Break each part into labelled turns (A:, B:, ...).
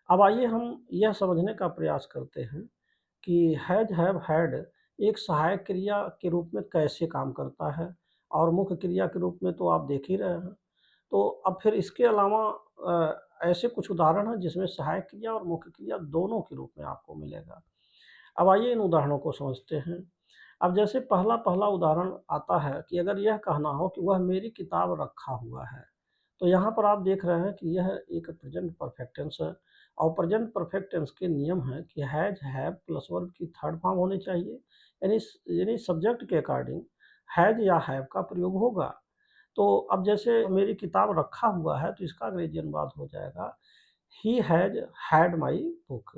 A: अब आइए हम यह समझने का प्रयास करते हैं कि हैज़, हैव, हैड एक सहायक क्रिया के रूप में कैसे काम करता है और मुख्य क्रिया के रूप में तो आप देख ही रहे हैं। तो अब फिर इसके अलावा ऐसे कुछ उदाहरण हैं जिसमें सहायक क्रिया और मुख्य क्रिया दोनों के रूप में आपको मिलेगा। अब आइए इन उदाहरणों को समझते हैं। अब जैसे पहला पहला उदाहरण आता है कि अगर यह कहना हो कि वह मेरी किताब रखा हुआ है, तो यहाँ पर आप देख रहे हैं कि यह एक प्रेजेंट परफेक्ट टेंस है और प्रेजेंट परफेक्ट टेंस के नियम हैं कि हैज, हैव प्लस वर्ब की थर्ड फॉर्म होनी चाहिए। यानी सब्जेक्ट के अकॉर्डिंग हैज या हैव का प्रयोग होगा। तो अब जैसे मेरी किताब रखा हुआ है तो इसका अंग्रेजी अनुवाद हो जाएगा he has had my book.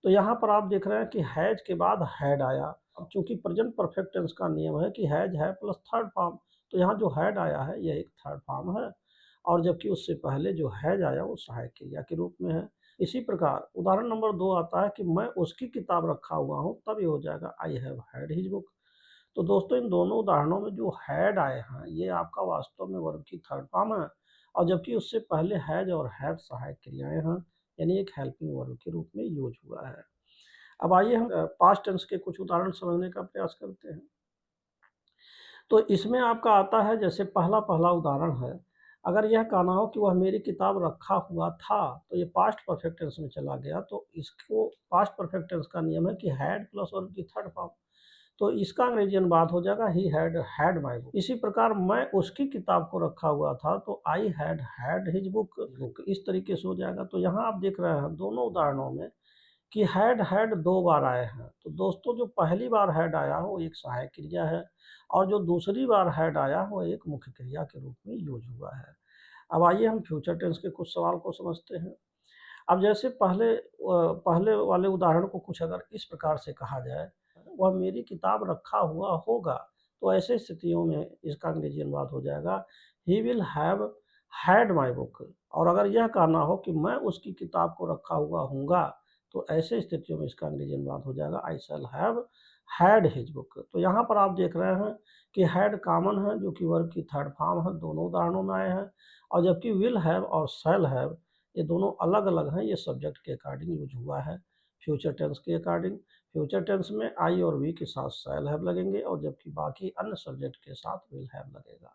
A: तो यहाँ पर आप देख रहे हैं कि हैज़ के बाद हैड आया। अब चूँकि प्रेज़ेंट परफेक्ट टेंस का नियम है कि हैज़ है प्लस थर्ड फॉर्म, तो यहाँ जो हैड आया है यह एक थर्ड फॉर्म है और जबकि उससे पहले जो हैज़ आया वो सहायक क्रिया के रूप में है। इसी प्रकार उदाहरण नंबर 2 आता है कि मैं उसकी किताब रखा हुआ हूँ, तब ये हो जाएगा I have had his book. तो दोस्तों इन दोनों उदाहरणों में जो हैड आए हैं ये आपका वास्तव में वर्ब की थर्ड फॉर्म है और जबकि उससे पहले हैज और हैव सहायक क्रियाएं हैं, यानी एक हेल्पिंग वर्ब के रूप में यूज हुआ है। अब आइए हम पास्ट टेंस के कुछ उदाहरण समझने का प्रयास करते हैं। तो इसमें आपका आता है जैसे पहला पहला उदाहरण है, अगर यह कहना हो कि वह मेरी किताब रखा हुआ था, तो ये पास्ट परफेक्ट टेंस में चला गया। तो इसको पास्ट परफेक्ट टेंस का नियम है कि हैड प्लस वर्ब की थर्ड फॉर्म, तो इसका अंग्रेजी अनुवाद हो जाएगा ही हैड माई बुक। इसी प्रकार मैं उसकी किताब को रखा हुआ था तो आई हैड हिज बुक इस तरीके से हो जाएगा। तो यहाँ आप देख रहे हैं दोनों उदाहरणों में कि हैड दो बार आए हैं। तो दोस्तों जो पहली बार हैड आया वो एक सहायक क्रिया है और जो दूसरी बार हैड आया वो एक मुख्य क्रिया के रूप में यूज हुआ है। अब आइए हम फ्यूचर टेंस के कुछ सवाल को समझते हैं। अब जैसे पहले वाले उदाहरण को कुछ अगर इस प्रकार से कहा जाए, वह मेरी किताब रखा हुआ होगा, तो ऐसे स्थितियों में इसका अंग्रेजी अनुवाद हो जाएगा he will have had my book. और अगर यह कहना हो कि मैं उसकी किताब को रखा हुआ हूँगा, तो ऐसे स्थितियों में इसका अंग्रेजी अनुवाद हो जाएगा I shall have had his book. तो यहाँ पर आप देख रहे हैं कि हैड कॉमन है जो कि वर्ब की थर्ड फॉर्म है, दोनों उदाहरणों में आए हैं और जबकि विल हैव और शैल हैव ये दोनों अलग-अलग हैं, ये सब्जेक्ट के अकॉर्डिंग यूज हुआ है। फ्यूचर टेंस के अकॉर्डिंग, फ्यूचर टेंस में आई और वी के साथ शैल हैव लगेंगे और जबकि बाकी अन्य सब्जेक्ट के साथ विल हैव लगेगा।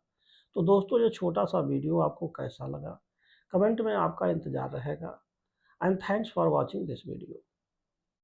A: तो दोस्तों ये छोटा-सा वीडियो आपको कैसा लगा? कमेंट में आपका इंतज़ार रहेगा and thanks for watching this video.